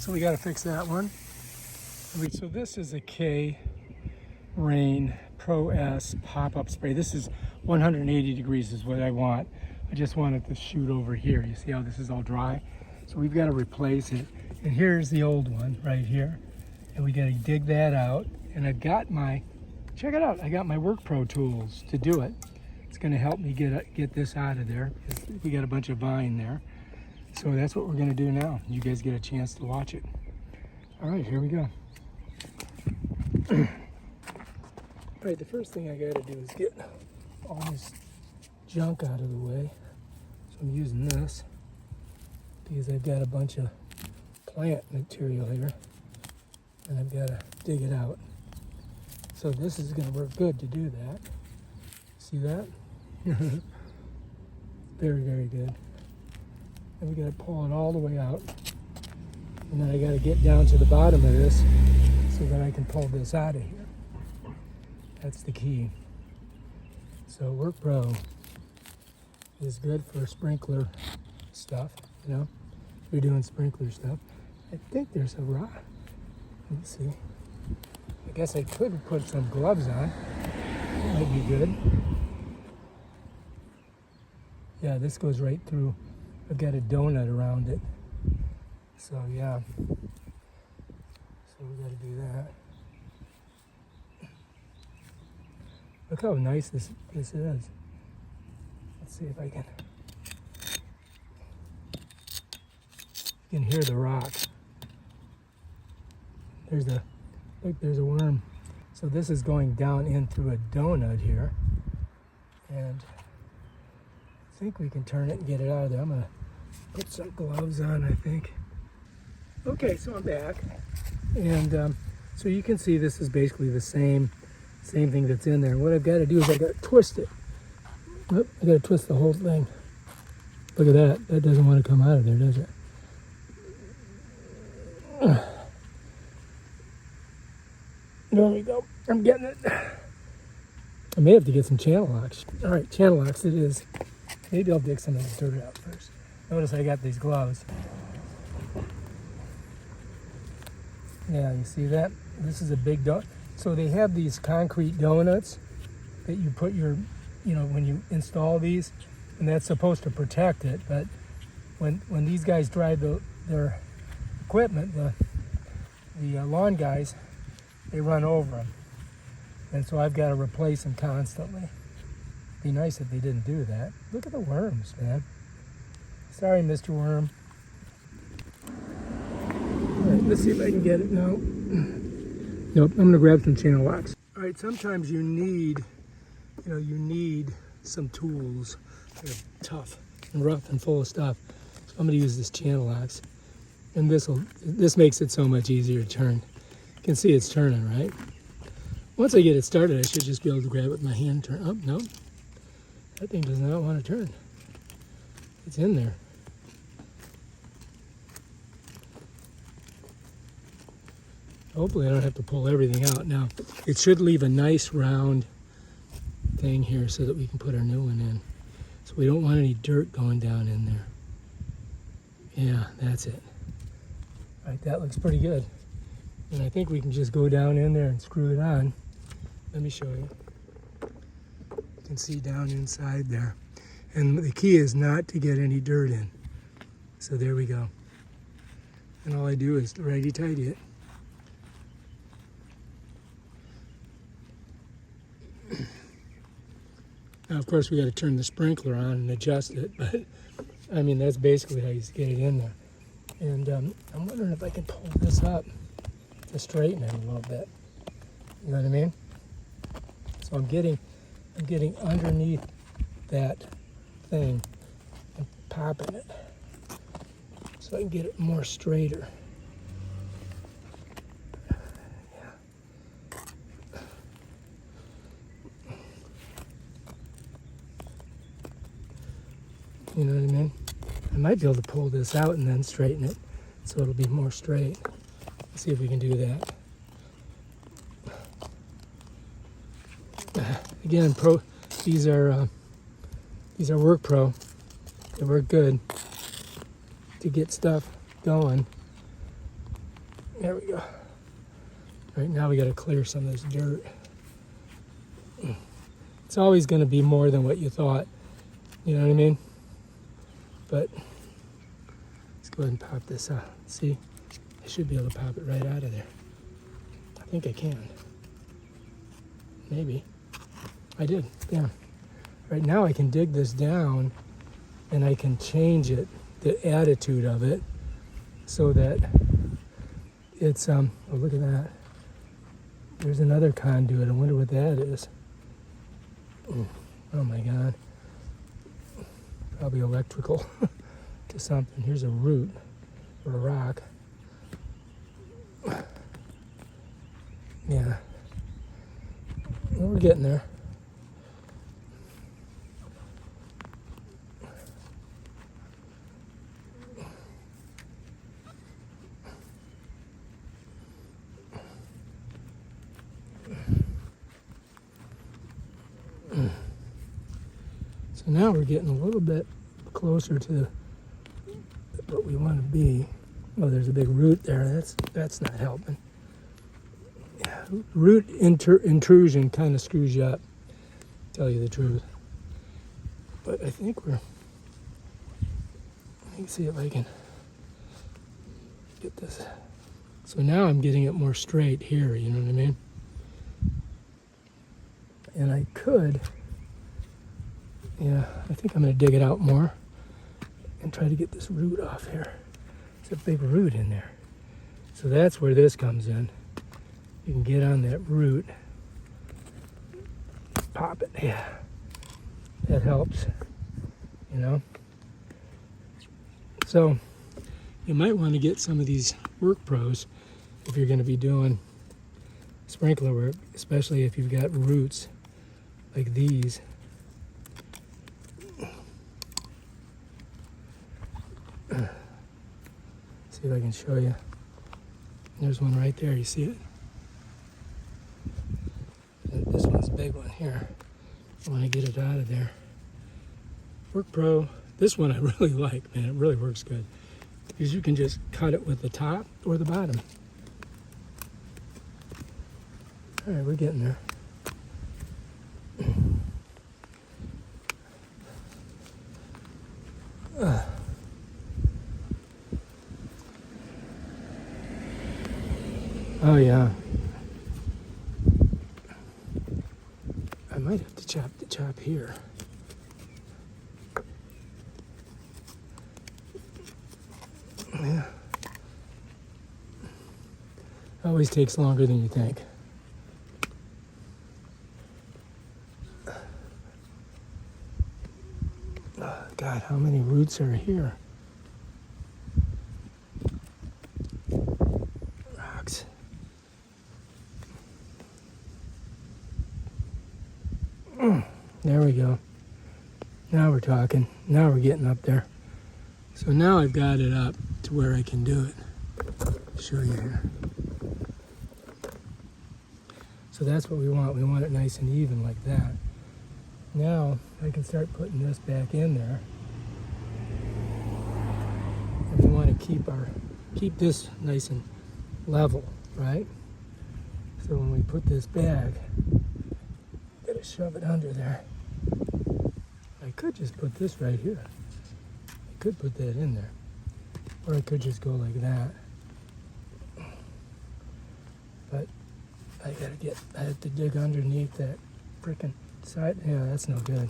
So we got to fix that one. So this is a K Rain Pro S pop-up spray. This is 180 degrees is what I want. I just want it to shoot over here. You see how this is all dry? So we've got to replace it. And here's the old one right here. And we got to dig that out. And I've got my, check it out, I got my Work Pro tools to do it. It's going to help me get this out of there. We got a bunch of vine there. So that's what we're going to do now. You guys get a chance to watch it. All right, here we go. All right, the first thing I got to do is get all this junk out of the way. So I'm using this because I've got a bunch of plant material here and I've got to dig it out. So this is going to work good to do that. See that? Very, very good. And we got to pull it all the way out. And then I got to get down to the bottom of this so that I can pull this out of here. That's the key. So Work Pro is good for sprinkler stuff, you know. We're doing sprinkler stuff. I think there's a rock. Let's see. I guess I could put some gloves on. That might be good. Yeah, this goes right through. I've got a donut around it. So yeah. So we got to do that. Look how nice this is. Let's see if I can. You can hear the rock. There's a, look, there's a worm. So this is going down in through a donut here. And I think we can turn it and get it out of there. I'm gonna put some gloves on, I think. Okay, so I'm back. And so you can see this is basically the same thing that's in there. And what I've got to do is I've got to twist it. Oh, I got to twist the whole thing. Look at that. That doesn't want to come out of there, does it? There we go. I'm getting it. I may have to get some channel locks. All right, channel locks it is. Maybe I'll dig some of this dirt out first. Notice I got these gloves. Yeah, you see that? This is a big donut. So they have these concrete donuts that you put your, you know, when you install these, and that's supposed to protect it. But when these guys drive their equipment, the lawn guys, they run over them. And so I've got to replace them constantly. Be nice if they didn't do that. Look at the worms, man. Sorry, Mr. Worm. All right, let's see if I can get it now. Nope, I'm gonna grab some channel locks. All right, sometimes you need some tools that are tough and rough and full of stuff. So I'm gonna use this channel locks. And this makes it so much easier to turn. You can see it's turning, right? Once I get it started, I should just be able to grab it with my hand and turn. Oh, no. That thing does not want to turn. It's in there. Hopefully I don't have to pull everything out. Now, it should leave a nice round thing here so that we can put our new one in. So we don't want any dirt going down in there. Yeah, that's it. All right, that looks pretty good. And I think we can just go down in there and screw it on. Let me show you. You can see down inside there. And the key is not to get any dirt in. So there we go. And all I do is righty-tighty it. Now, of course, we got to turn the sprinkler on and adjust it, but I mean, that's basically how you get it in there. And I'm wondering if I can pull this up to straighten it a little bit. You know what I mean? So I'm getting underneath that thing and popping it so I can get it more straighter. You know what I mean? I might be able to pull this out and then straighten it so it'll be more straight. Let's see if we can do that. Again, these are Work Pro. They work good to get stuff going. There we go. Right now we got to clear some of this dirt. It's always going to be more than what you thought. You know what I mean? But let's go ahead and pop this out. See? I should be able to pop it right out of there. I think I can. Maybe. I did. Yeah. Right now I can dig this down and I can change it, the attitude of it, so that it's, oh, look at that. There's another conduit. I wonder what that is. Oh my God. Probably electrical to something. Here's a root or a rock. Yeah. Well, we're getting there. So now we're getting a little bit closer to what we want to be. Oh, there's a big root there. That's not helping. Yeah, root intrusion kind of screws you up, to tell you the truth. But I think let me see if I can get this. So now I'm getting it more straight here, you know what I mean? And I could, yeah, I think I'm going to dig it out more and try to get this root off here. There's a big root in there. So that's where this comes in. You can get on that root, pop it, yeah. That helps, you know. So you might want to get some of these Work Pros if you're going to be doing sprinkler work, especially if you've got roots like these. See if I can show you. There's one right there, you see it? This one's a big one here. I want to get it out of there. Work Pro, this one I really like, man. It really works good. Because you can just cut it with the top or the bottom. All right, we're getting there. Oh yeah. I might have to chop here. Yeah. Always takes longer than you think. Oh, God, how many roots are here? Rocks. There we go. Now we're talking. Now we're getting up there. So now I've got it up to where I can do it. I'll show you here. So that's what we want. We want it nice and even like that. Now I can start putting this back in there. And we want to keep this nice and level, right? So when we put this back, gotta shove it under there. I could just put this right here. I could put that in there. Or I could just go like that. But I have to dig underneath that frickin' side. Yeah, that's no good.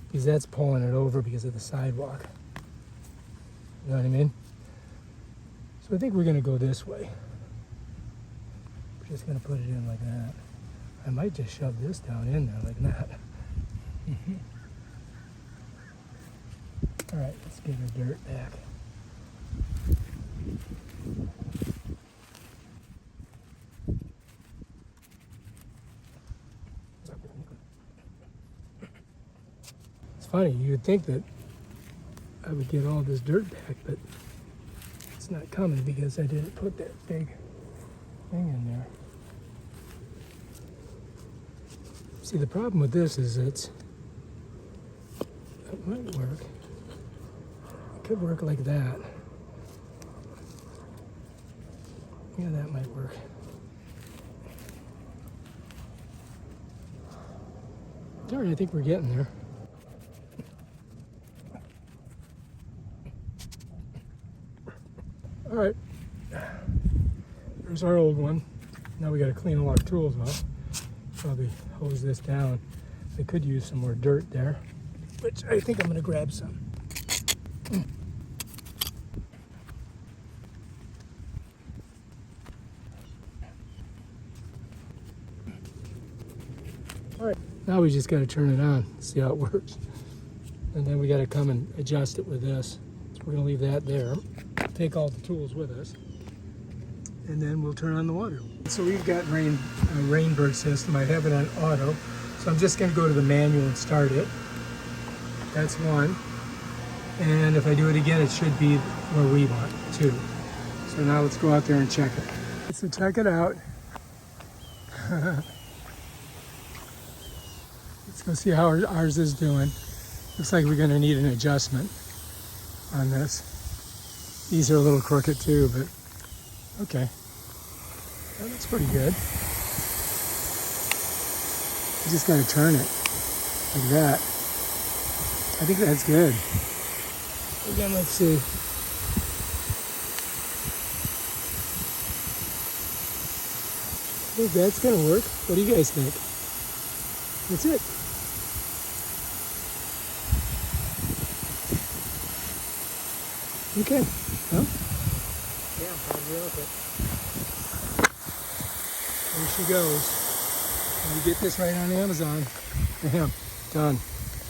Because that's pulling it over because of the sidewalk. You know what I mean? So I think we're gonna go this way. We're just gonna put it in like that. I might just shove this down in there like that. All right, let's get the dirt back. It's funny, you'd think that I would get all this dirt back, but it's not coming because I didn't put that big thing in there. See, the problem with this is it might work. It could work like that. Yeah, that might work. All right, I think we're getting there. All right, there's our old one. Now we got to clean all our tools off. Probably hose this down. I could use some more dirt there, which I think I'm going to grab some. All right, now we just got to turn it on, see how it works. And then we got to come and adjust it with this. So we're going to leave that there. Take all the tools with us. And then we'll turn on the water. So we've got Rainbird system. I have it on auto. So I'm just going to go to the manual and start it. That's one. And if I do it again, it should be where we want, two. So now let's go out there and check it. So check it out. Let's go see how ours is doing. Looks like we're going to need an adjustment on this. These are a little crooked too, but okay. That looks pretty good. You just got to turn it like that. I think that's good. Again, let's see. I think that's going to work. What do you guys think? That's it. Okay. Well, yeah, I'm probably okay. There she goes. And you get this right on Amazon. Bam, done.